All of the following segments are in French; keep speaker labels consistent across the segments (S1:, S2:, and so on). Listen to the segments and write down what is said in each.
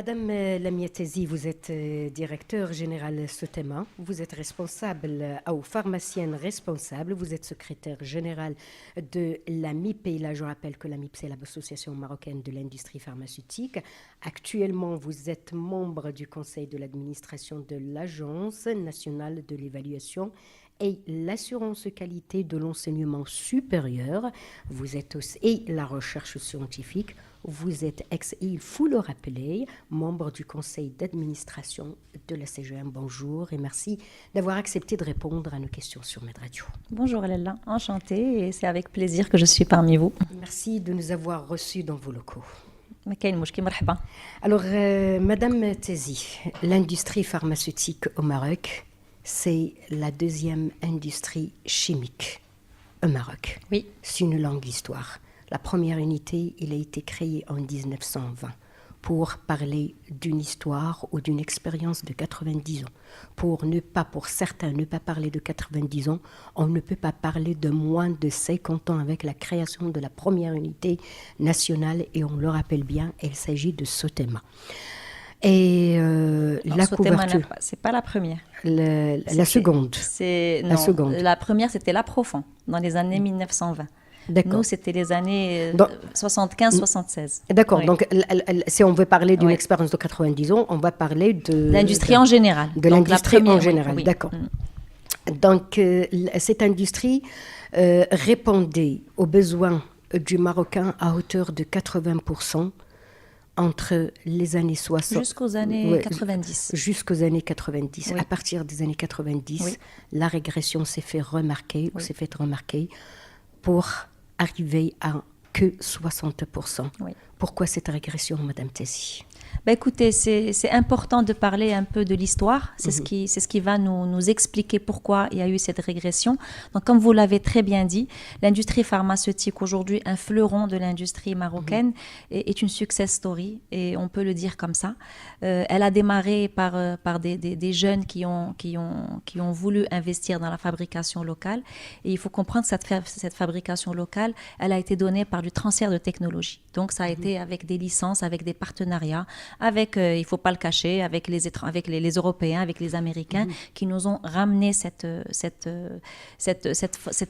S1: Madame Lamia Tezi, vous êtes directeur général Sotema, vous êtes responsable ou pharmacienne responsable, vous êtes secrétaire général de l'AMIP, et là je rappelle que l'AMIP c'est l'Association marocaine de l'industrie pharmaceutique. Actuellement vous êtes membre du conseil de l'administration de l'Agence nationale de l'évaluation et l'assurance qualité de l'enseignement supérieur, vous êtes aussi, et la recherche scientifique, vous êtes il faut le rappeler, membre du conseil d'administration de la CGM. Bonjour et merci d'avoir accepté de répondre à nos questions sur Med Radio.
S2: Bonjour Lella, enchantée et c'est avec plaisir que je suis parmi vous.
S1: Merci de nous avoir reçus dans vos locaux.
S2: Alors,
S1: Madame Tezi, l'industrie pharmaceutique au Maroc, c'est la deuxième industrie chimique au Maroc.
S2: Oui.
S1: C'est une longue histoire. La première unité, elle a été créée en 1920 pour parler d'une histoire ou d'une expérience de 90 ans. Pour certains, ne pas parler de 90 ans, on ne peut pas parler de moins de 50 ans avec la création de la première unité nationale, et on le rappelle bien, il s'agit de Sotema. Et la couverture...
S2: c'est pas la première.
S1: La seconde.
S2: La première, c'était l'Aprofond, dans les années 1920.
S1: D'accord.
S2: Nous, c'était les années 75-76.
S1: D'accord.
S2: Oui.
S1: Donc, si on veut parler d'une expérience de 90 ans, on va parler de...
S2: L'industrie en général.
S1: De l'industrie en général,
S2: oui.
S1: D'accord. Donc, cette industrie répondait aux besoins du Marocain à hauteur de 80%. Entre les années 60...
S2: Jusqu'aux années 90.
S1: Jusqu'aux années 90.
S2: Oui.
S1: À partir des années 90,
S2: oui.
S1: la régression s'est faite remarquer pour arriver à que 60%.
S2: Oui.
S1: Pourquoi cette régression, Madame Tezi ?
S2: Écoutez, c'est important de parler un peu de l'histoire. C'est ce qui va nous expliquer pourquoi il y a eu cette régression. Donc, comme vous l'avez très bien dit, l'industrie pharmaceutique aujourd'hui, un fleuron de l'industrie marocaine, est une success story, et on peut le dire comme ça. Elle a démarré par des jeunes qui ont voulu investir dans la fabrication locale. Et il faut comprendre que cette fabrication locale, elle a été donnée par du transfert de technologie. Donc, ça a été avec des licences, avec des partenariats, avec, il ne faut pas le cacher, avec les Européens, avec les Américains, qui nous ont ramené cette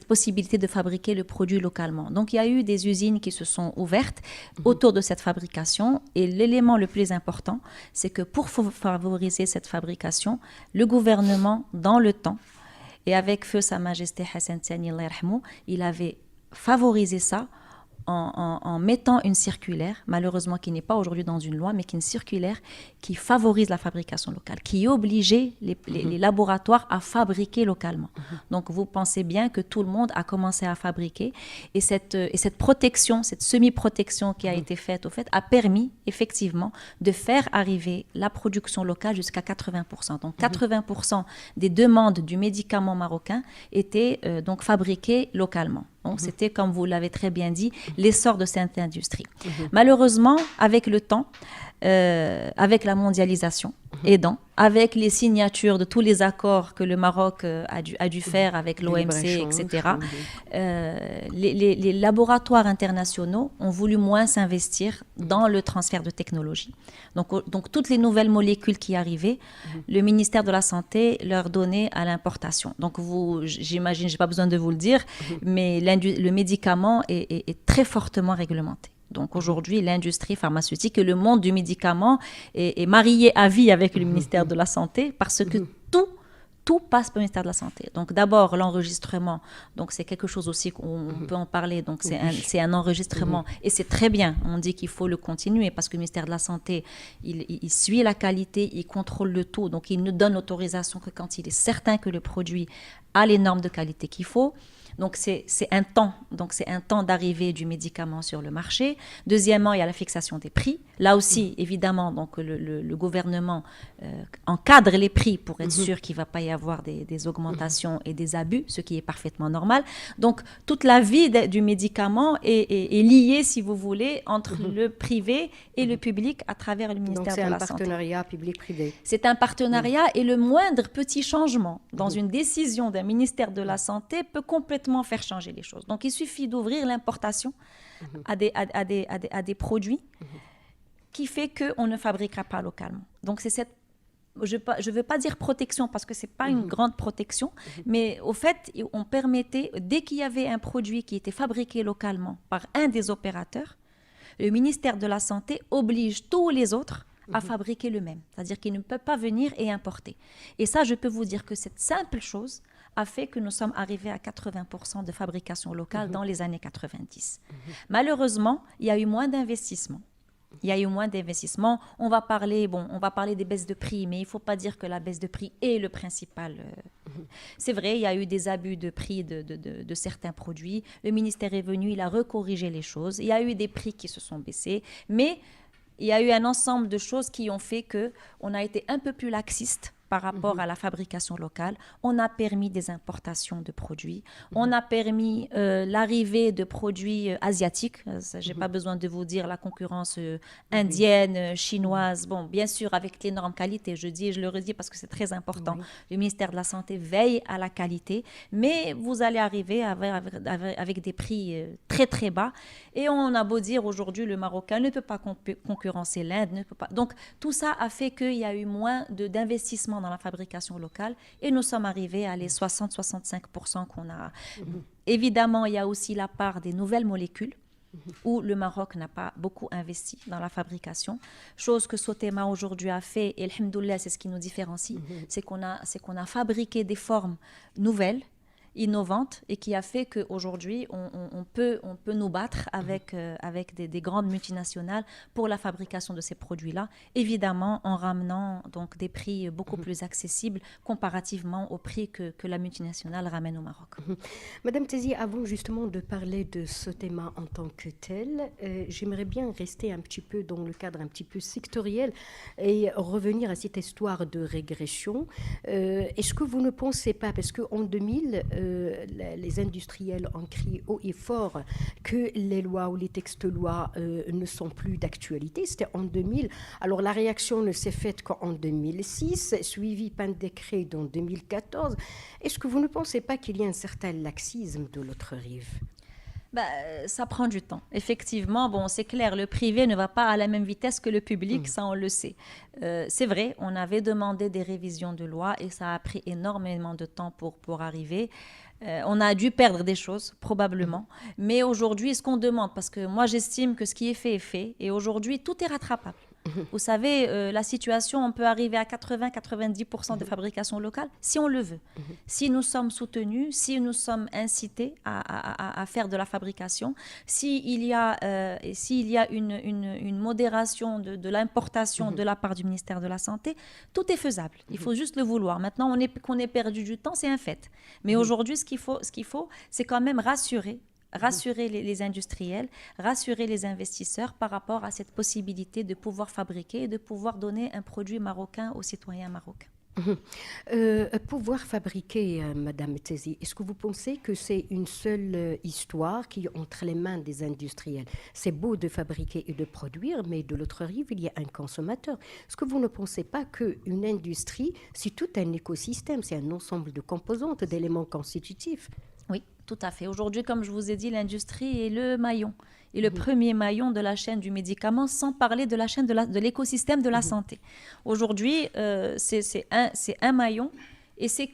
S2: possibilité de fabriquer le produit localement. Donc, il y a eu des usines qui se sont ouvertes autour de cette fabrication. Et l'élément le plus important, c'est que pour favoriser cette fabrication, le gouvernement, dans le temps, et avec feu Sa Majesté Hassan Thani, il avait favorisé ça en mettant une circulaire, malheureusement qui n'est pas aujourd'hui dans une loi, mais qui est une circulaire qui favorise la fabrication locale, qui obligeait les laboratoires à fabriquer localement. Donc vous pensez bien que tout le monde a commencé à fabriquer, et cette protection, cette semi-protection qui a été faite, a permis effectivement de faire arriver la production locale jusqu'à 80%. Donc 80% des demandes du médicament marocain étaient donc fabriquées localement. Donc, c'était, comme vous l'avez très bien dit, l'essor de cette industrie. Malheureusement, avec le temps, avec la mondialisation aidant, avec les signatures de tous les accords que le Maroc a dû faire avec l'OMC, etc., les laboratoires internationaux ont voulu moins s'investir dans le transfert de technologie. Donc toutes les nouvelles molécules qui arrivaient, le ministère de la Santé leur donnait à l'importation. Donc j'imagine, je n'ai pas besoin de vous le dire, mais le médicament est très fortement réglementé. Donc aujourd'hui, l'industrie pharmaceutique et le monde du médicament est marié à vie avec le ministère de la Santé, parce que tout passe par le ministère de la Santé. Donc d'abord, l'enregistrement, donc c'est quelque chose aussi qu'on peut en parler, donc c'est un enregistrement, et c'est très bien, on dit qu'il faut le continuer, parce que le ministère de la Santé, il suit la qualité, il contrôle le tout, donc il ne donne l'autorisation que quand il est certain que le produit a les normes de qualité qu'il faut. Donc c'est un temps d'arrivée du médicament sur le marché. Deuxièmement, il y a la fixation des prix. Là aussi, évidemment, donc le gouvernement encadre les prix pour être sûr qu'il ne va pas y avoir des augmentations et des abus, ce qui est parfaitement normal. Donc toute la vie du médicament est liée, si vous voulez, entre le privé et le public à travers le ministère de la Santé.
S1: Donc c'est un partenariat public-privé.
S2: C'est un partenariat, et le moindre petit changement dans une décision d'un ministère de la Santé peut complètement faire changer les choses. Donc il suffit d'ouvrir l'importation à des produits qui fait qu'on ne fabriquera pas localement. Donc, c'est cette je ne veux pas dire protection parce que ce n'est pas une grande protection, mais au fait, on permettait, dès qu'il y avait un produit qui était fabriqué localement par un des opérateurs, le ministère de la Santé oblige tous les autres à fabriquer le même. C'est-à-dire qu'ils ne peuvent pas venir et importer. Et ça, je peux vous dire que cette simple chose a fait que nous sommes arrivés à 80% de fabrication locale dans les années 90. Malheureusement, il y a eu moins d'investissements. On va parler des baisses de prix, mais il ne faut pas dire que la baisse de prix est le principal. C'est vrai, il y a eu des abus de prix de certains produits. Le ministère est venu, il a recorrigé les choses. Il y a eu des prix qui se sont baissés, mais il y a eu un ensemble de choses qui ont fait qu'on a été un peu plus laxiste par rapport à la fabrication locale. On a permis des importations de produits. On a permis l'arrivée de produits asiatiques. Je n'ai pas besoin de vous dire la concurrence indienne, chinoise. Bon, bien sûr, avec les normes qualité. Je dis et je le redis parce que c'est très important. Le ministère de la Santé veille à la qualité. Mais vous allez arriver avec des prix très, très bas. Et on a beau dire aujourd'hui, le Marocain ne peut pas concurrencer l'Inde. Ne peut pas. Donc, tout ça a fait qu'il y a eu moins d'investissement dans la fabrication locale et nous sommes arrivés à les 60-65% qu'on a. Évidemment, il y a aussi la part des nouvelles molécules où le Maroc n'a pas beaucoup investi dans la fabrication. Chose que Sotema aujourd'hui a fait, et alhamdoulilah, c'est ce qui nous différencie, c'est qu'on a fabriqué des formes nouvelles, innovante et qui a fait qu'aujourd'hui, on peut nous battre avec des grandes multinationales pour la fabrication de ces produits-là, évidemment en ramenant donc, des prix beaucoup plus accessibles comparativement au prix que la multinationale ramène au Maroc.
S1: Madame Tézi, avant justement de parler de ce thème en tant que tel, j'aimerais bien rester un petit peu dans le cadre un petit peu sectoriel et revenir à cette histoire de régression. Est-ce que vous ne pensez pas, parce qu'en 2000, les industriels ont crié haut et fort que les lois ou les textes de loi ne sont plus d'actualité. C'était en 2000. Alors la réaction ne s'est faite qu'en 2006, suivie par un décret dans 2014. Est-ce que vous ne pensez pas qu'il y a un certain laxisme de l'autre rive ?
S2: Ça prend du temps. Effectivement, bon, c'est clair, le privé ne va pas à la même vitesse que le public, ça on le sait. C'est vrai, on avait demandé des révisions de loi et ça a pris énormément de temps pour arriver. On a dû perdre des choses, probablement. Mais aujourd'hui, ce qu'on demande, parce que moi j'estime que ce qui est fait, et aujourd'hui, tout est rattrapable. Vous savez, la situation, on peut arriver à 80-90% de fabrication locale si on le veut. Si nous sommes soutenus, si nous sommes incités à faire de la fabrication, s'il y a une modération de l'importation de la part du ministère de la Santé, tout est faisable. Il faut juste le vouloir. Maintenant, qu'on ait perdu du temps, c'est un fait. Mais aujourd'hui, ce qu'il faut, c'est quand même rassurer les industriels, rassurer les investisseurs par rapport à cette possibilité de pouvoir fabriquer et de pouvoir donner un produit marocain aux citoyens marocains.
S1: Pouvoir fabriquer, Madame Tézi, est-ce que vous pensez que c'est une seule histoire qui est entre les mains des industriels ? C'est beau de fabriquer et de produire, mais de l'autre rive, il y a un consommateur. Est-ce que vous ne pensez pas qu'une industrie, c'est tout un écosystème, c'est un ensemble de composantes, d'éléments constitutifs ?
S2: Oui, tout à fait. Aujourd'hui, comme je vous ai dit, l'industrie est le maillon, et le premier maillon de la chaîne du médicament, sans parler de la chaîne de l'écosystème de la santé. Aujourd'hui, c'est un maillon et c'est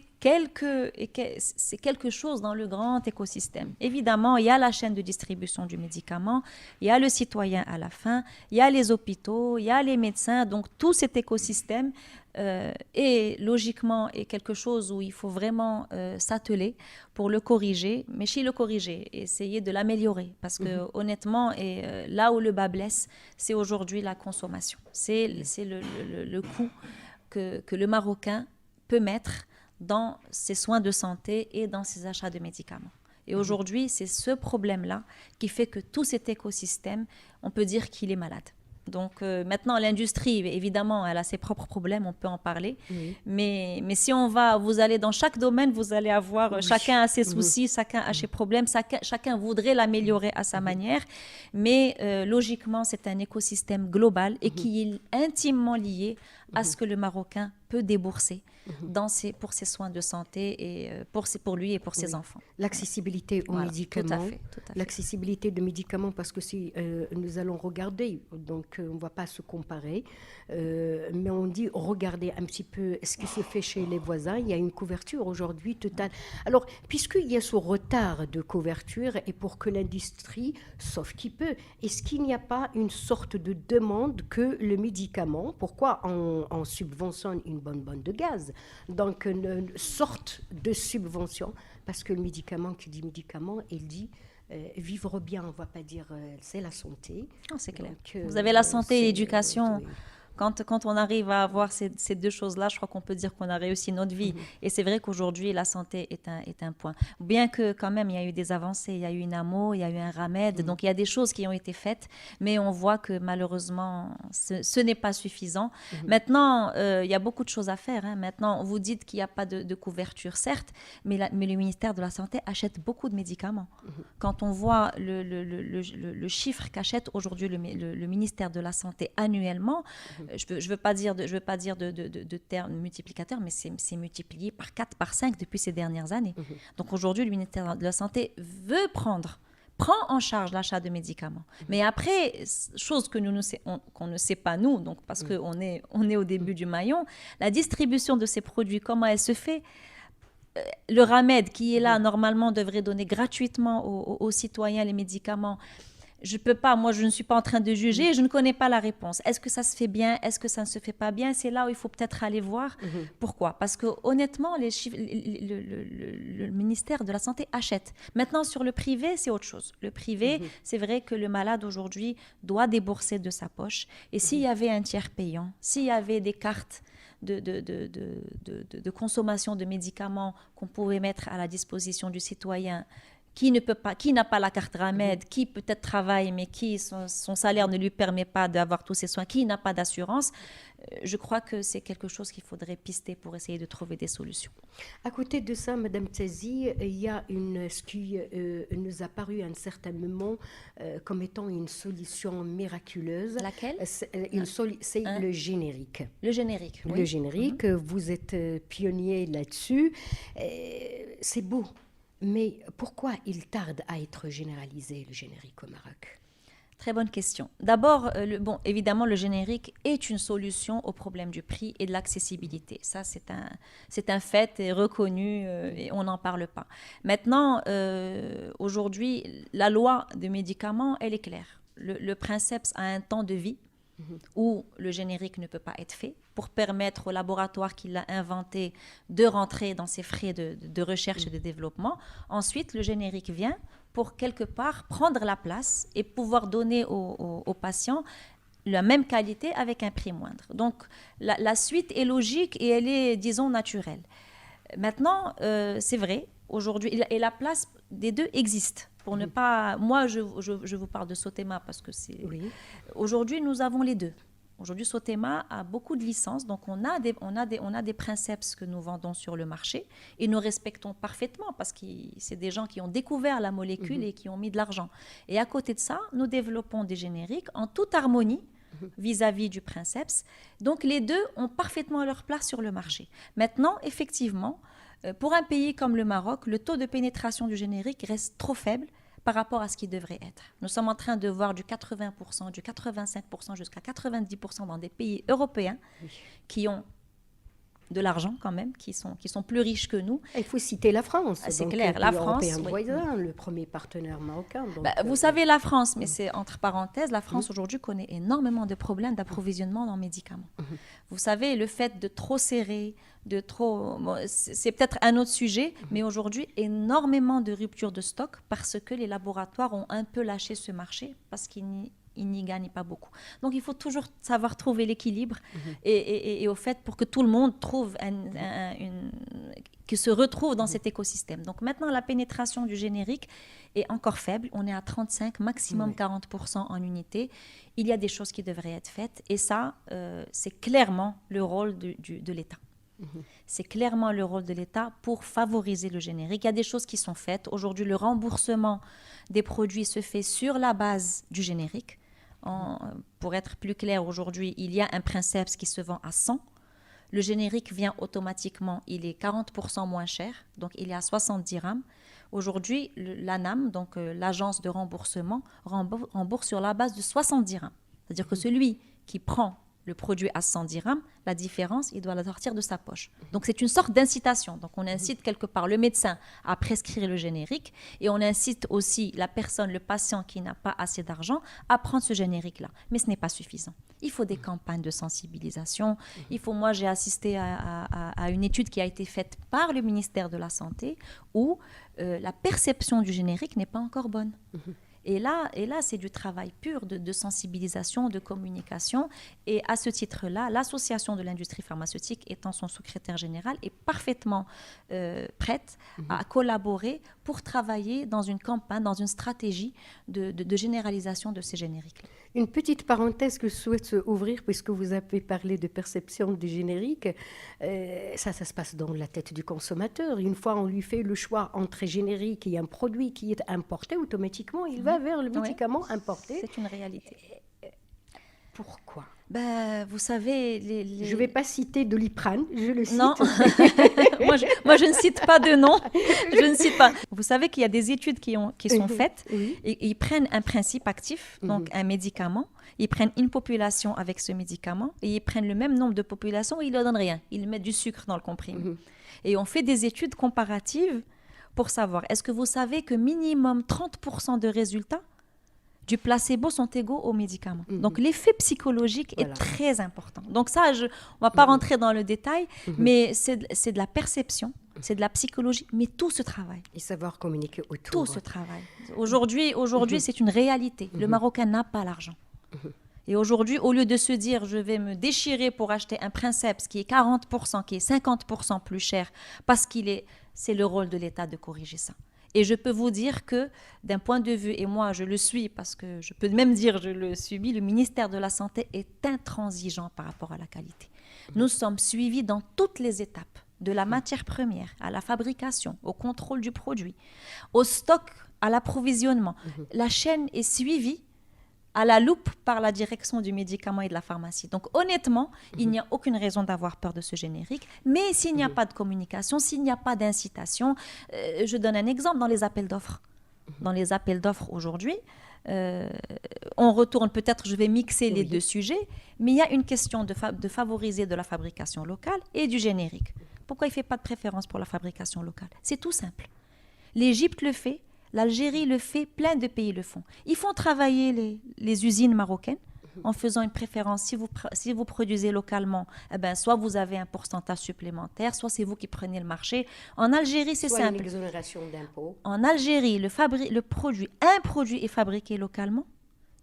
S2: quelque chose dans le grand écosystème. Évidemment, il y a la chaîne de distribution du médicament, il y a le citoyen à la fin, il y a les hôpitaux, il y a les médecins. Donc, tout cet écosystème est logiquement quelque chose où il faut vraiment s'atteler pour le corriger, mais chez le corriger, essayer de l'améliorer. Parce que honnêtement, là où le bas blesse, c'est aujourd'hui la consommation. C'est le coût que le Marocain peut mettre dans ses soins de santé et dans ses achats de médicaments. Et aujourd'hui, c'est ce problème-là qui fait que tout cet écosystème, on peut dire qu'il est malade. Donc maintenant, l'industrie, évidemment, elle a ses propres problèmes, on peut en parler. Mais si vous allez dans chaque domaine, vous allez avoir, chacun a ses soucis, chacun a ses problèmes, chacun voudrait l'améliorer à sa manière. Mais logiquement, c'est un écosystème global et qui est intimement lié à ce que le Marocain peut débourser pour ses soins de santé et pour lui et pour ses enfants.
S1: L'accessibilité aux
S2: Voilà,
S1: médicaments.
S2: tout à fait.
S1: L'accessibilité de médicaments, parce que si nous allons regarder, donc on ne va pas se comparer, mais on dit regardez un petit peu ce qui se fait chez les voisins. Il y a une couverture aujourd'hui totale. Alors, puisqu'il y a ce retard de couverture et pour que l'industrie, sauf qui peut, est-ce qu'il n'y a pas une sorte de demande que le médicament, pourquoi on subventionne une bonne de gaz, donc une sorte de subvention, parce que le médicament, qui dit médicament, il dit vivre bien, on ne va pas dire c'est la santé.
S2: Oh, c'est clair.
S1: Donc,
S2: vous avez la santé et l'éducation.
S1: Oui.
S2: Quand on arrive à avoir ces deux choses-là, je crois qu'on peut dire qu'on a réussi notre vie. Et c'est vrai qu'aujourd'hui, la santé est un point. Bien que quand même, il y a eu des avancées. Il y a eu une AMO, il y a eu un RAMED. Donc, il y a des choses qui ont été faites. Mais on voit que malheureusement, ce n'est pas suffisant. Maintenant, il y a beaucoup de choses à faire. Maintenant, vous dites qu'il n'y a pas de couverture, certes. Mais le ministère de la Santé achète beaucoup de médicaments. Quand on voit le chiffre qu'achète aujourd'hui le ministère de la Santé annuellement, je ne veux pas dire de termes multiplicateurs, mais c'est multiplié par 4, par 5 depuis ces dernières années. Donc aujourd'hui, le ministère de la Santé prend en charge l'achat de médicaments. Mais après, chose que qu'on ne sait pas nous, donc parce qu'on est au début du maillon, la distribution de ces produits, comment elle se fait? Le RAMED, qui est là, normalement, devrait donner gratuitement aux citoyens les médicaments. Je peux pas, moi je ne suis pas en train de juger, je ne connais pas la réponse. Est-ce que ça se fait bien? Est-ce que ça ne se fait pas bien? C'est là où il faut peut-être aller voir. Pourquoi? Parce que honnêtement, le ministère de la Santé achète. Maintenant, sur le privé, c'est autre chose. Le privé, c'est vrai que le malade aujourd'hui doit débourser de sa poche. Et s'il y avait un tiers payant, s'il y avait des cartes de consommation de médicaments qu'on pouvait mettre à la disposition du citoyen, qui n'a pas la carte RAMED, qui peut-être travaille, mais qui son salaire ne lui permet pas d'avoir tous ses soins, qui n'a pas d'assurance, je crois que c'est quelque chose qu'il faudrait pister pour essayer de trouver des solutions.
S1: À côté de ça, Madame Tzazi, il y a ce qui nous a paru à un certain moment comme étant une solution miraculeuse.
S2: Laquelle?
S1: C'est le générique.
S2: Le générique, oui.
S1: Le générique, vous êtes pionnier là-dessus. C'est beau. Mais pourquoi il tarde à être généralisé, le générique au Maroc?
S2: Très bonne question. D'abord, évidemment, le générique est une solution au problème du prix et de l'accessibilité. Ça, c'est un fait et reconnu et on n'en parle pas. Maintenant, aujourd'hui, la loi de médicaments, elle est claire. Le princeps a un temps de vie où le générique ne peut pas être fait pour permettre au laboratoire qui l'a inventé de rentrer dans ses frais de recherche et de développement. Ensuite, le générique vient pour quelque part prendre la place et pouvoir donner aux patients la même qualité avec un prix moindre. Donc, la suite est logique et elle est, disons, naturelle. Maintenant, c'est vrai, aujourd'hui, et la place des deux existe. Pour ne pas... Moi, je vous parle de Sotema parce que c'est...
S1: Oui.
S2: Aujourd'hui, nous avons les deux. Aujourd'hui, Sotema a beaucoup de licences, donc on a des princeps que nous vendons sur le marché et nous respectons parfaitement parce que c'est des gens qui ont découvert la molécule et qui ont mis de l'argent. Et à côté de ça, nous développons des génériques en toute harmonie vis-à-vis du princeps. Donc les deux ont parfaitement leur place sur le marché. Maintenant, effectivement, pour un pays comme le Maroc, le taux de pénétration du générique reste trop faible par rapport à ce qui devrait être. Nous sommes en train de voir du 80%, du 85% jusqu'à 90% dans des pays européens qui ont de l'argent quand même, qui sont plus riches que nous.
S1: Il faut citer la France.
S2: C'est clair, la France,
S1: voisin, le premier partenaire marocain. Donc,
S2: vous savez, la France, mais c'est entre parenthèses, la France aujourd'hui connaît énormément de problèmes d'approvisionnement en médicaments. Vous savez, le fait de trop serrer, c'est peut-être un autre sujet, mais aujourd'hui, énormément de ruptures de stock parce que les laboratoires ont un peu lâché ce marché parce qu'ils n'y gagnent pas beaucoup. Donc, il faut toujours savoir trouver l'équilibre et au fait, pour que tout le monde trouve que se retrouve dans cet écosystème. Donc, maintenant, la pénétration du générique est encore faible. On est à 35, maximum 40% en unité. Il y a des choses qui devraient être faites et ça, c'est clairement le rôle de l'État. C'est clairement le rôle de l'État pour favoriser le générique. Il y a des choses qui sont faites. Aujourd'hui, le remboursement des produits se fait sur la base du générique. Pour être plus clair, aujourd'hui, il y a un princeps qui se vend à 100. le générique vient automatiquement, il est 40% moins cher, donc il est à 70 dirhams. Aujourd'hui, l'ANAM, donc l'agence de remboursement, rembourse sur la base de 70 dirhams. C'est-à-dire que celui qui prend le produit à 100 dirhams, la différence, il doit la sortir de sa poche. Donc c'est une sorte d'incitation. Donc on incite quelque part le médecin à prescrire le générique et on incite aussi la personne, le patient qui n'a pas assez d'argent à prendre ce générique-là. Mais ce n'est pas suffisant. Il faut des campagnes de sensibilisation. Moi j'ai assisté à une étude qui a été faite par le ministère de la Santé où la perception du générique n'est pas encore bonne. Et là, c'est du travail pur de sensibilisation, de communication. Et à ce titre-là, l'Association de l'industrie pharmaceutique, étant son secrétaire général, est parfaitement prête à collaborer pour travailler dans une campagne, dans une stratégie de généralisation de ces génériques.
S1: Une petite parenthèse que je souhaite ouvrir, puisque vous avez parlé de perception du générique. Ça se passe dans la tête du consommateur. Une fois on lui fait le choix entre générique et un produit qui est importé, automatiquement, il va vers le médicament importé.
S2: C'est une réalité.
S1: Pourquoi ?
S2: Vous savez,
S1: Je ne vais pas citer Doliprane, je le cite.
S2: Non, moi je ne cite pas de nom. Je ne cite pas. Vous savez qu'il y a des études qui sont faites et ils prennent un principe actif, donc un médicament, ils prennent une population avec ce médicament et ils prennent le même nombre de populations et ils ne leur donnent rien. Ils mettent du sucre dans le comprimé. Et on fait des études comparatives pour savoir, est-ce que vous savez que minimum 30% de résultats du placebo sont égaux aux médicaments. Donc l'effet psychologique est très important. Donc ça, on ne va pas rentrer dans le détail, mais c'est de la perception, c'est de la psychologie, mais tout se travaille.
S1: Et savoir communiquer autour.
S2: Tout se travaille. Aujourd'hui, c'est une réalité. Le Marocain n'a pas l'argent. Et aujourd'hui, au lieu de se dire, je vais me déchirer pour acheter un Princeps qui est 40%, qui est 50% plus cher, parce c'est le rôle de l'État de corriger ça. Et je peux vous dire que d'un point de vue, et moi je le suis parce que je peux même dire je le subis, le ministère de la Santé est intransigeant par rapport à la qualité. Nous sommes suivis dans toutes les étapes, de la matière première à la fabrication, au contrôle du produit, au stock, à l'approvisionnement. La chaîne est suivie à la loupe par la direction du médicament et de la pharmacie. Donc honnêtement, il n'y a aucune raison d'avoir peur de ce générique. Mais s'il n'y a pas de communication, s'il n'y a pas d'incitation, je donne un exemple dans les appels d'offres. Dans les appels d'offres aujourd'hui, on retourne, peut-être je vais mixer les deux sujets, mais il y a une question de favoriser de la fabrication locale et du générique. Pourquoi il ne fait pas de préférence pour la fabrication locale ? C'est tout simple. L'Égypte le fait. L'Algérie le fait, plein de pays le font. Ils font travailler les usines marocaines en faisant une préférence. Si vous produisez localement, soit vous avez un pourcentage supplémentaire, soit c'est vous qui prenez le marché. En Algérie, c'est simple.
S1: Une exonération d'impôts.
S2: En Algérie, un produit est fabriqué localement,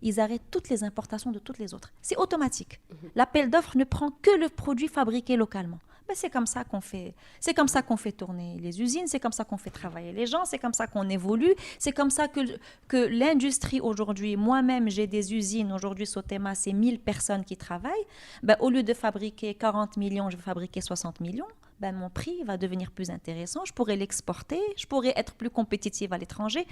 S2: ils arrêtent toutes les importations de toutes les autres. C'est automatique. L'appel d'offres ne prend que le produit fabriqué localement. C'est comme ça qu'on fait tourner les usines, c'est comme ça qu'on fait travailler les gens, c'est comme ça qu'on évolue, c'est comme ça que l'industrie aujourd'hui, moi-même j'ai des usines, aujourd'hui Sotema c'est 1000 personnes qui travaillent, au lieu de fabriquer 40 millions, je vais fabriquer 60 millions, mon prix va devenir plus intéressant, je pourrais l'exporter, je pourrais être plus compétitive à l'étranger.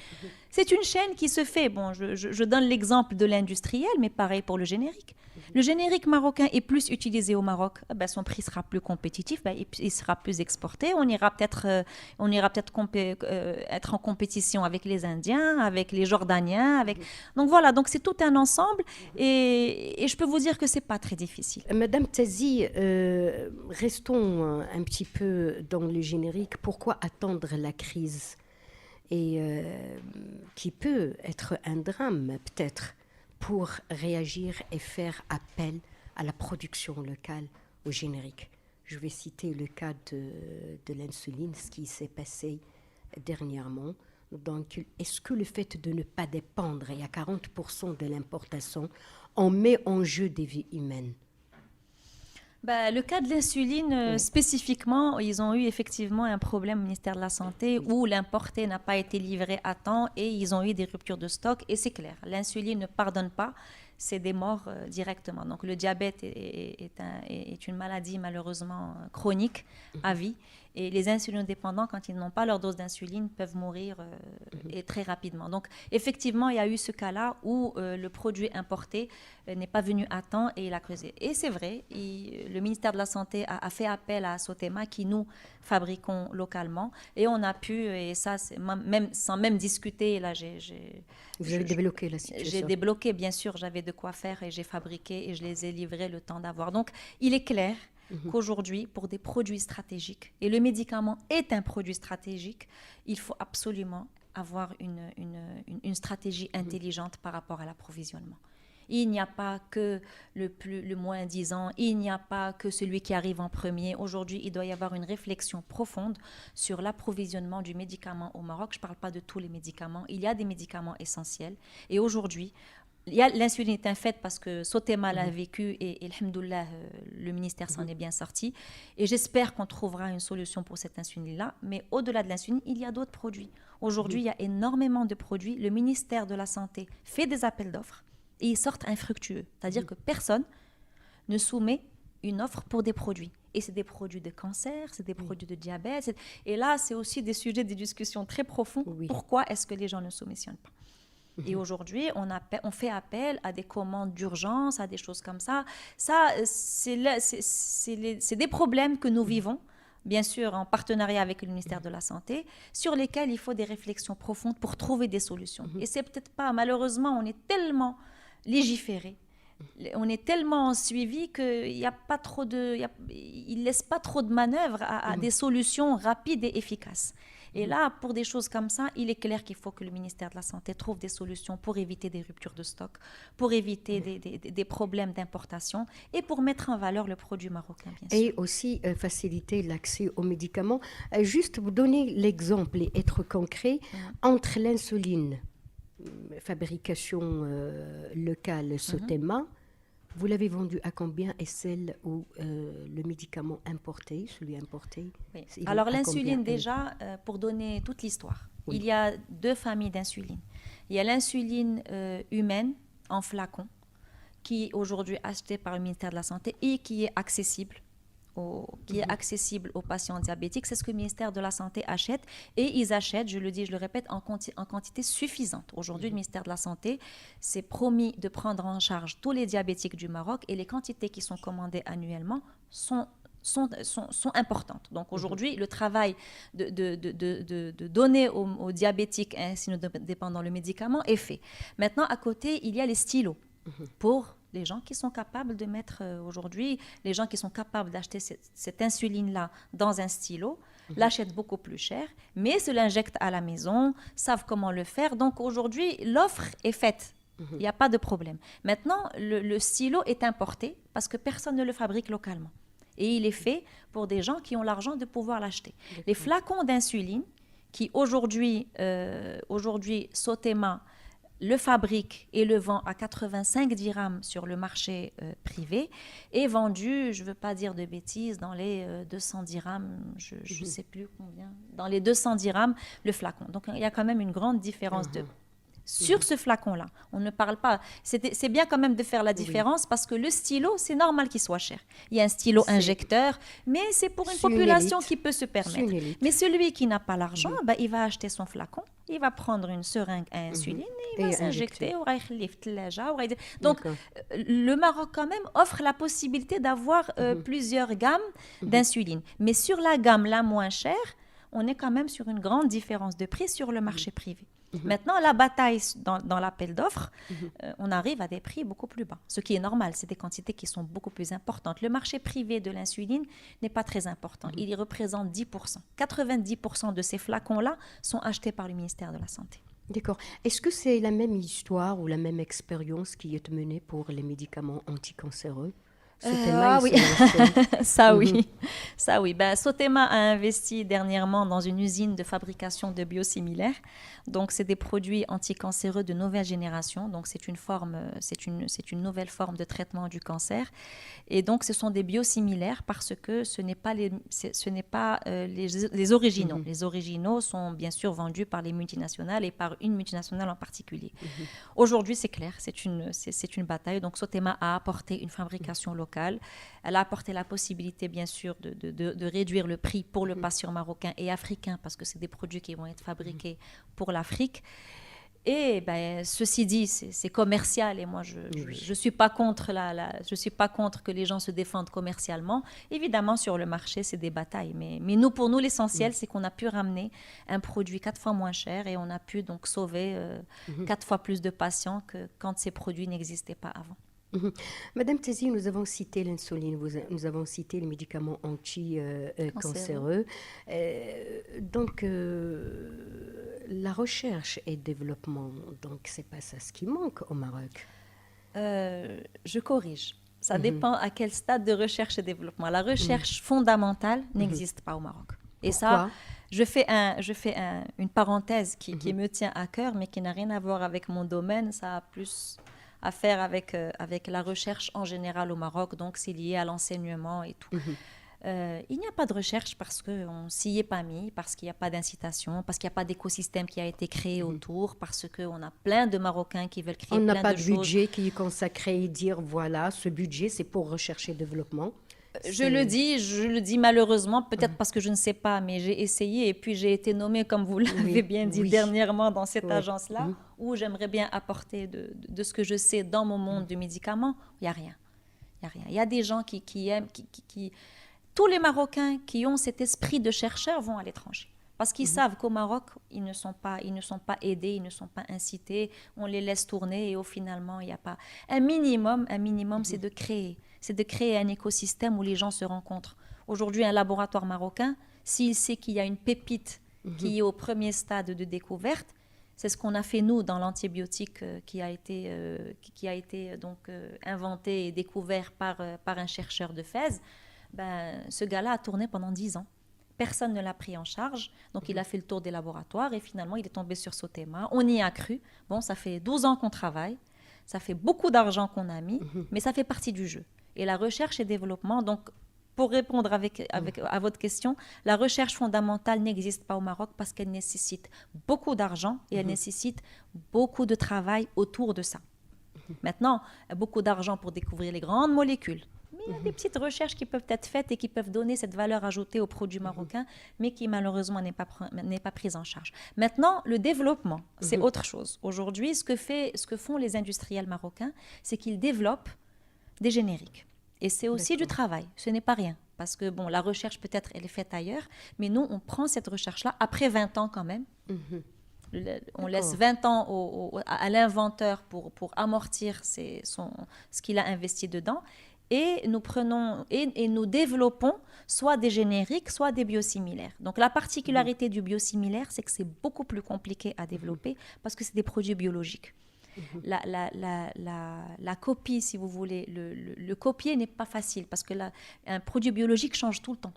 S2: C'est une chaîne qui se fait, je donne l'exemple de l'industriel, mais pareil pour le générique. Le générique marocain est plus utilisé au Maroc, son prix sera plus compétitif, il sera plus exporté, on ira peut-être être en compétition avec les Indiens, avec les Jordaniens, donc voilà, donc c'est tout un ensemble et je peux vous dire que c'est pas très difficile.
S1: Madame Tazi, restons un petit peu dans le générique. Pourquoi attendre la crise et qui peut être un drame peut-être pour réagir et faire appel à la production locale au générique? Je vais citer le cas de l'insuline, ce qui s'est passé dernièrement. Donc, est-ce que le fait de ne pas dépendre, et à 40% de l'importation, on met en jeu des vies humaines?
S2: Le cas de l'insuline, spécifiquement, ils ont eu effectivement un problème au ministère de la Santé où l'importé n'a pas été livré à temps et ils ont eu des ruptures de stock. Et c'est clair, l'insuline ne pardonne pas. c'est des morts directement. Donc le diabète est une maladie malheureusement chronique à vie. Et les insulinodépendants, quand ils n'ont pas leur dose d'insuline, peuvent mourir et très rapidement. Donc effectivement, il y a eu ce cas-là où le produit importé n'est pas venu à temps et il a creusé. Et c'est vrai, le ministère de la Santé a fait appel à Sotema qui nous fabriquons localement. Et on a pu, et ça, même, sans même discuter, là
S1: vous avez débloqué la situation.
S2: J'ai débloqué, bien sûr, j'avais de quoi faire et j'ai fabriqué et je les ai livrés le temps d'avoir. Donc il est clair qu'aujourd'hui, pour des produits stratégiques, et le médicament est un produit stratégique, il faut absolument avoir une stratégie intelligente par rapport à l'approvisionnement. Il n'y a pas que le moins disant, il n'y a pas que celui qui arrive en premier. Aujourd'hui, il doit y avoir une réflexion profonde sur l'approvisionnement du médicament au Maroc. Je ne parle pas de tous les médicaments. Il y a des médicaments essentiels. Et aujourd'hui, l'insuline est un fait parce que Sotema l'a vécu et alhamdoulilah, le ministère s'en est bien sorti. Et j'espère qu'on trouvera une solution pour cette insuline-là. Mais au-delà de l'insuline, il y a d'autres produits. Aujourd'hui, il y a énormément de produits. Le ministère de la Santé fait des appels d'offres et ils sortent infructueux. C'est-à-dire que personne ne soumet une offre pour des produits. Et c'est des produits de cancer, c'est des produits de diabète. Et là, c'est aussi des sujets de discussion très profonds. Pourquoi est-ce que les gens ne soumissionnent pas ? Et aujourd'hui, on fait appel à des commandes d'urgence, à des choses comme ça. Ça, c'est des problèmes que nous vivons, bien sûr en partenariat avec le ministère de la Santé, sur lesquels il faut des réflexions profondes pour trouver des solutions. Et c'est peut-être pas, malheureusement, on est tellement légiféré, on est tellement suivi qu'il n'y a pas trop il laisse pas trop de manœuvre à des solutions rapides et efficaces. Et là, pour des choses comme ça, il est clair qu'il faut que le ministère de la Santé trouve des solutions pour éviter des ruptures de stock, pour éviter des problèmes d'importation et pour mettre en valeur le produit marocain, bien sûr.
S1: Et aussi faciliter l'accès aux médicaments. Juste vous donner l'exemple et être concret entre l'insuline, fabrication locale Sotema, vous l'avez vendu à combien et celle où le médicament importé, celui importé?
S2: Oui. Alors l'insuline déjà, pour donner toute l'histoire, il y a deux familles d'insuline. Il y a l'insuline humaine en flacon qui est aujourd'hui achetée par le ministère de la Santé et qui est accessible aux patients diabétiques. C'est ce que le ministère de la Santé achète et ils achètent, je le dis, je le répète, en quantité suffisante. Aujourd'hui, le ministère de la Santé s'est promis de prendre en charge tous les diabétiques du Maroc et les quantités qui sont commandées annuellement sont importantes. Donc aujourd'hui, le travail de donner aux diabétiques insulinodépendants le médicament est fait. Maintenant, à côté, il y a les stylos pour les gens qui sont capables de mettre aujourd'hui, les gens qui sont capables d'acheter cette insuline-là dans un stylo, l'achètent beaucoup plus cher, mais se l'injectent à la maison, savent comment le faire. Donc aujourd'hui, l'offre est faite. Il n'y a pas de problème. Maintenant, le stylo est importé parce que personne ne le fabrique localement. Et il est fait pour des gens qui ont l'argent de pouvoir l'acheter. Les flacons d'insuline, qui aujourd'hui Sotema le fabrique et le vend à 85 dirhams sur le marché privé, est vendu, je ne veux pas dire de bêtises, dans les 200 dirhams, je ne sais plus combien, dans les 200 dirhams le flacon. Donc il y a quand même une grande différence sur ce flacon-là. On ne parle pas. C'est bien quand même de faire la différence parce que le stylo, c'est normal qu'il soit cher. Il y a un stylo injecteur, mais c'est pour une population qui peut se permettre. Mais celui qui n'a pas l'argent, il va acheter son flacon, il va prendre une seringue à insuline et il va s'injecter. Donc, le Maroc, quand même, offre la possibilité d'avoir plusieurs gammes d'insuline. Mais sur la gamme la moins chère, on est quand même sur une grande différence de prix sur le marché privé. Maintenant, la bataille dans l'appel d'offres, on arrive à des prix beaucoup plus bas. Ce qui est normal, c'est des quantités qui sont beaucoup plus importantes. Le marché privé de l'insuline n'est pas très important. Il y représente 10%. 90% de ces flacons-là sont achetés par le ministère de la Santé.
S1: D'accord. Est-ce que c'est la même histoire ou la même expérience qui est menée pour les médicaments anticancéreux? Sotema,
S2: Oui, ça oui. Ça oui. Ben, Sotema a investi dernièrement dans une usine de fabrication de biosimilaires. Donc, c'est des produits anticancéreux de nouvelle génération. Donc, c'est une nouvelle forme de traitement du cancer. Et donc, ce sont des biosimilaires parce que ce n'est pas les originaux. Les originaux sont bien sûr vendus par les multinationales et par une multinationale en particulier. Aujourd'hui, c'est clair, c'est une bataille. Donc, Sotema a apporté une fabrication locale. Elle a apporté la possibilité, bien sûr, de réduire le prix pour le patient marocain et africain parce que c'est des produits qui vont être fabriqués pour l'Afrique. Et ben, ceci dit, c'est commercial et moi, je suis pas contre je suis pas contre que les gens se défendent commercialement. Évidemment, sur le marché, c'est des batailles. Mais pour nous, l'essentiel, c'est qu'on a pu ramener un produit 4 fois moins cher et on a pu donc sauver 4 fois plus de patients que quand ces produits n'existaient pas avant.
S1: Madame Tézi, nous avons cité l'insuline, nous avons cité les médicaments anti-cancéreux. Donc, la recherche et le développement, donc c'est pas ça ce qui manque au Maroc.
S2: Je corrige. Ça dépend à quel stade de recherche et développement. La recherche fondamentale n'existe pas au Maroc. Et
S1: Pourquoi?
S2: ça, je fais une parenthèse qui me tient à cœur, mais qui n'a rien à voir avec mon domaine. Ça a plus à faire avec la recherche en général au Maroc, donc c'est lié à l'enseignement et tout. Il n'y a pas de recherche parce qu'on ne s'y est pas mis, parce qu'il n'y a pas d'incitation, parce qu'il n'y a pas d'écosystème qui a été créé autour, parce qu'on a plein de Marocains qui veulent créer
S1: On
S2: plein
S1: n'a pas
S2: de
S1: de
S2: choses.
S1: budget qui est consacré et dire voilà, ce budget c'est pour recherche et développement.
S2: Je le dis malheureusement, peut-être parce que je ne sais pas, mais j'ai essayé et puis j'ai été nommée, comme vous l'avez bien dit dernièrement, dans cette agence-là, où j'aimerais bien apporter de ce que je sais dans mon monde du médicament. Il n'y a rien. Il y a des gens qui aiment, tous les Marocains qui ont cet esprit de chercheur vont à l'étranger. Parce qu'ils savent qu'au Maroc, ils ne sont pas aidés, ils ne sont pas incités, on les laisse tourner et finalement, il n'y a pas... Un minimum, c'est de créer. C'est de créer un écosystème où les gens se rencontrent. Aujourd'hui, un laboratoire marocain, s'il sait qu'il y a une pépite qui est au premier stade de découverte, c'est ce qu'on a fait nous dans l'antibiotique qui a été inventé et découvert par un chercheur de Fès. Ben, ce gars-là a tourné pendant 10 ans. Personne ne l'a pris en charge. Donc, il a fait le tour des laboratoires et finalement, il est tombé sur Sotema. On y a cru. Bon, ça fait 12 ans qu'on travaille. Ça fait beaucoup d'argent qu'on a mis, mais ça fait partie du jeu. Et la recherche et développement, donc, pour répondre à votre question, la recherche fondamentale n'existe pas au Maroc parce qu'elle nécessite beaucoup d'argent et elle nécessite beaucoup de travail autour de ça. Maintenant, beaucoup d'argent pour découvrir les grandes molécules. Mais il y a des petites recherches qui peuvent être faites et qui peuvent donner cette valeur ajoutée aux produits marocains, mais qui malheureusement n'est pas prise en charge. Maintenant, le développement, c'est autre chose. Aujourd'hui, ce que font les industriels marocains, c'est qu'ils développent des génériques. Et c'est aussi du travail, ce n'est pas rien. Parce que bon, la recherche peut-être, elle est faite ailleurs, mais nous, on prend cette recherche-là, après 20 ans quand même, on laisse 20 ans à l'inventeur pour amortir ce qu'il a investi dedans. Et nous prenons et nous développons soit des génériques, soit des biosimilaires. Donc la particularité du biosimilaire, c'est que c'est beaucoup plus compliqué à développer parce que c'est des produits biologiques. La copie, si vous voulez, le copier n'est pas facile parce que un produit biologique change tout le temps.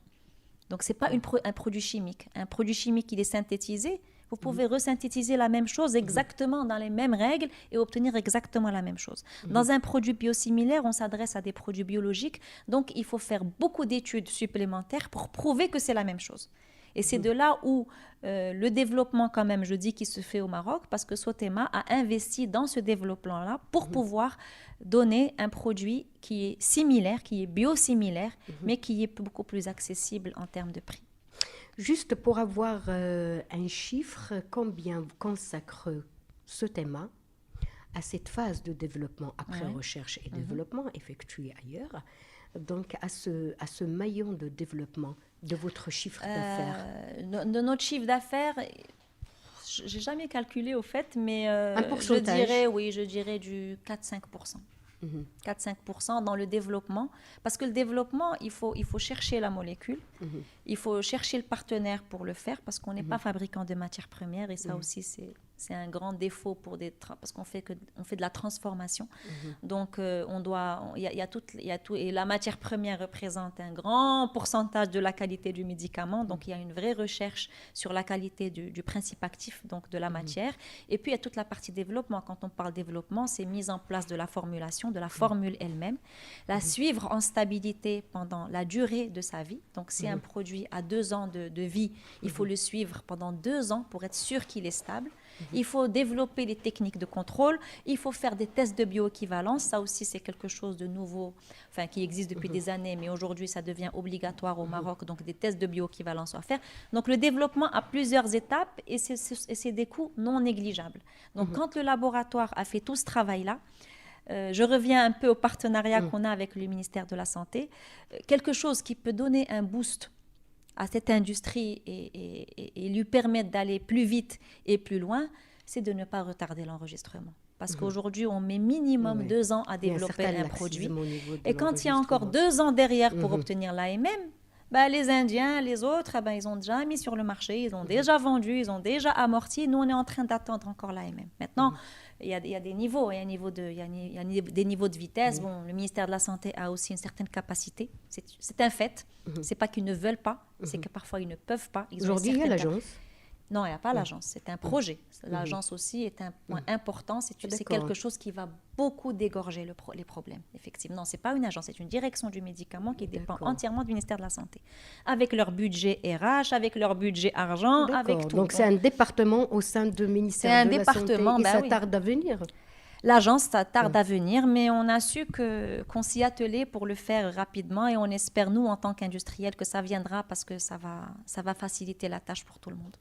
S2: Donc c'est pas un produit chimique. Un produit chimique, il est synthétisé. Vous pouvez resynthétiser la même chose exactement dans les mêmes règles et obtenir exactement la même chose. Dans un produit biosimilaire, on s'adresse à des produits biologiques, donc il faut faire beaucoup d'études supplémentaires pour prouver que c'est la même chose. Et c'est de là où le développement, quand même, je dis, qui se fait au Maroc, parce que Sotema a investi dans ce développement-là pour pouvoir donner un produit qui est similaire, qui est biosimilaire, mais qui est beaucoup plus accessible en termes de prix.
S1: Juste pour avoir un chiffre, combien consacre Sotema à cette phase de développement après recherche et développement effectuée ailleurs, donc à ce maillon de développement de votre chiffre d'affaires?
S2: De notre chiffre d'affaires, j'ai jamais calculé au fait, mais
S1: un pourcentage.
S2: je dirais du 4-5%. 4-5% dans le développement. Parce que le développement, il faut chercher la molécule, il faut chercher le partenaire pour le faire, parce qu'on n'est pas fabricant de matières premières, et ça aussi, C'est un grand défaut parce qu'on fait de la transformation. Donc, il y a tout. Et la matière première représente un grand pourcentage de la qualité du médicament. Donc, il y a une vraie recherche sur la qualité du principe actif, donc de la matière. Et puis, il y a toute la partie développement. Quand on parle développement, c'est mise en place de la formulation, de la formule elle-même. La suivre en stabilité pendant la durée de sa vie. Donc, si un produit a 2 ans de vie, il faut le suivre pendant 2 ans pour être sûr qu'il est stable. Il faut développer les techniques de contrôle. Il faut faire des tests de bioéquivalence. Ça aussi, c'est quelque chose de nouveau, enfin, qui existe depuis des années, mais aujourd'hui, ça devient obligatoire au Maroc. Donc, des tests de bioéquivalence à faire. Donc, le développement a plusieurs étapes et c'est des coûts non négligeables. Donc, quand le laboratoire a fait tout ce travail-là, je reviens un peu au partenariat qu'on a avec le ministère de la Santé. Quelque chose qui peut donner un boost à cette industrie et lui permettre d'aller plus vite et plus loin, c'est de ne pas retarder l'enregistrement. Parce qu'aujourd'hui, on met minimum 2 ans à développer un produit. Et quand il y a encore 2 ans derrière pour obtenir l'AMM, les Indiens, les autres, ils ont déjà mis sur le marché, ils ont déjà vendu, ils ont déjà amorti. Nous, on est en train d'attendre encore l'AMM. Maintenant, il y a des niveaux, il y a des niveaux de vitesse. Bon, le ministère de la Santé a aussi une certaine capacité. C'est un fait. C'est pas qu'ils ne veulent pas, c'est que parfois ils ne peuvent pas.
S1: Aujourd'hui, il y a l'agence.
S2: Non, il n'y a pas l'agence, c'est un projet. L'agence aussi est un point important, c'est quelque chose qui va beaucoup dégorger les problèmes, effectivement. Non, ce n'est pas une agence, c'est une direction du médicament qui dépend entièrement du ministère de la Santé. Avec leur budget RH, avec leur budget argent, avec tout.
S1: Donc c'est un département au sein du ministère de la Santé et ça tarde à venir.
S2: L'agence, ça tarde à venir, mais on a su qu'on s'y attelait pour le faire rapidement et on espère, nous, en tant qu'industriels, que ça viendra parce que ça va faciliter la tâche pour tout le monde.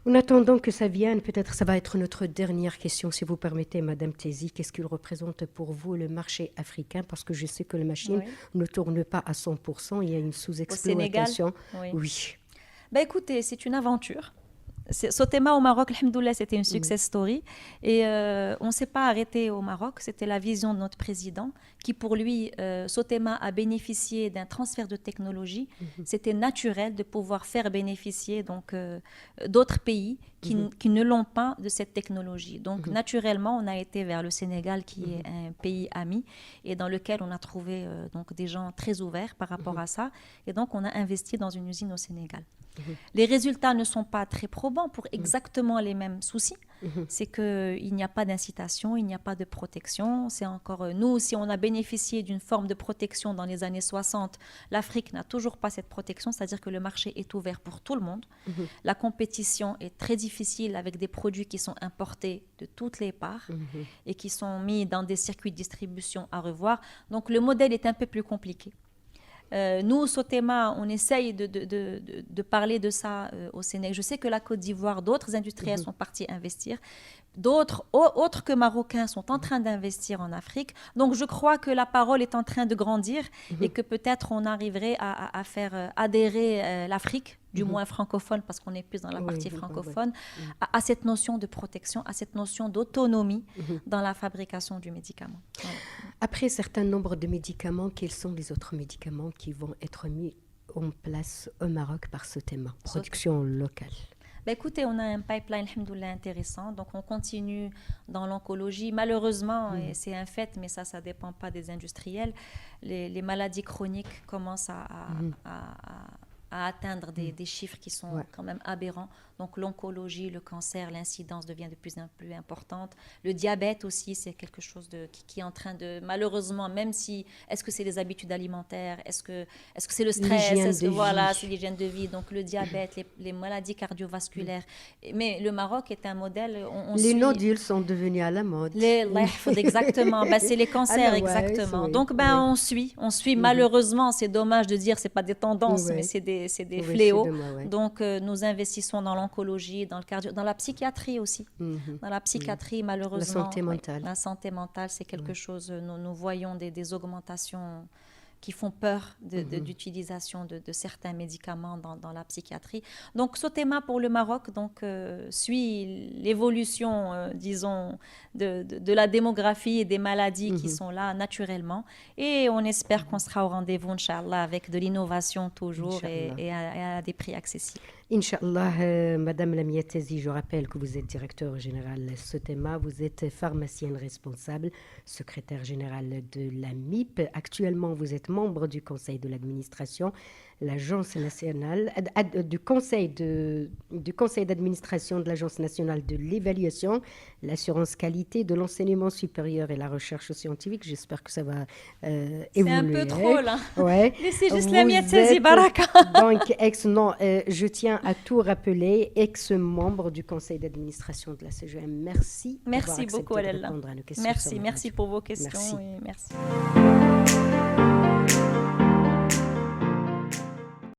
S1: En attendant que ça vienne, peut-être ça va être notre dernière question, si vous permettez, Madame Tézi. Qu'est-ce qu'il représente pour vous le marché africain? Parce que je sais que la machine ne tourne pas à 100%, il y a une sous-exploitation.
S2: Au Sénégal, oui. Écoutez, c'est une aventure. Sotema au Maroc, alhamdoulilah, c'était une success story. Et on ne s'est pas arrêté au Maroc. C'était la vision de notre président qui, pour lui, Sotema a bénéficié d'un transfert de technologie. C'était naturel de pouvoir faire bénéficier d'autres pays qui ne l'ont pas de cette technologie. Donc, naturellement, on a été vers le Sénégal, qui est un pays ami et dans lequel on a trouvé des gens très ouverts par rapport à ça. Et donc, on a investi dans une usine au Sénégal. Les résultats ne sont pas très probants pour exactement les mêmes soucis. C'est qu'il n'y a pas d'incitation, il n'y a pas de protection. C'est encore nous, si on a bénéficié d'une forme de protection dans les années 60, l'Afrique n'a toujours pas cette protection, c'est-à-dire que le marché est ouvert pour tout le monde. La compétition est très difficile avec des produits qui sont importés de toutes les parts et qui sont mis dans des circuits de distribution à revoir. Donc le modèle est un peu plus compliqué. Nous, Sotema, on essaye de parler de ça au Sénégal. Je sais que la Côte d'Ivoire, d'autres industriels sont partis investir. D'autres, autres que marocains, sont en train d'investir en Afrique. Donc, je crois que la parole est en train de grandir et que peut-être on arriverait à faire adhérer l'Afrique, du moins francophone, parce qu'on est plus dans la partie francophone, à cette notion de protection, à cette notion d'autonomie dans la fabrication du médicament. Voilà.
S1: Après un certain nombre de médicaments, quels sont les autres médicaments qui vont être mis en place au Maroc par Sotema, production locale?
S2: Écoutez, on a un pipeline, alhamdoulilah, intéressant. Donc, on continue dans l'oncologie. Malheureusement, et c'est un fait, mais ça ne dépend pas des industriels, les maladies chroniques commencent à atteindre des chiffres qui sont quand même aberrants. Donc l'oncologie, le cancer, l'incidence devient de plus en plus importante. Le diabète aussi, c'est quelque chose qui est en train de, malheureusement, même si, est-ce que c'est les habitudes alimentaires, est-ce que c'est le stress, c'est l'hygiène de vie, donc le diabète, les maladies cardiovasculaires. Mais le Maroc est un modèle.
S1: Les nodules sont devenus à la mode.
S2: Exactement, c'est les cancers, exactement. Donc on suit. Malheureusement, c'est dommage de dire, c'est pas des tendances, mais c'est des fléaux. Donc nous investissons dans l'oncologie, dans le cardio, dans la psychiatrie aussi. Dans la psychiatrie, malheureusement.
S1: La santé mentale.
S2: La santé mentale, c'est quelque chose, nous voyons des augmentations qui font peur d'utilisation de certains médicaments dans la psychiatrie. Donc, SOTEMA pour le Maroc suit l'évolution, disons, de la démographie et des maladies qui sont là naturellement. Et on espère qu'on sera au rendez-vous, Inch'Allah, avec de l'innovation toujours et à des prix accessibles.
S1: Inch'Allah, Madame Lamia Tazi, je rappelle que vous êtes directeur général SOTEMA, vous êtes pharmacienne responsable, secrétaire générale de la MIP. Actuellement, vous êtes membre du conseil de l'administration, l'agence nationale, du conseil d'administration de l'agence nationale de l'évaluation, l'assurance qualité de l'enseignement supérieur et la recherche scientifique. J'espère que ça va évoluer.
S2: C'est un peu trop, là.
S1: Ouais.
S2: Laissez juste Lamia Tazi, Baraka.
S1: Donc, je tiens à tout rappeler, ex-membre du conseil d'administration de la CGM. Merci.
S2: Merci beaucoup, Alella.
S1: Merci
S2: pour vos questions. Merci. Et merci.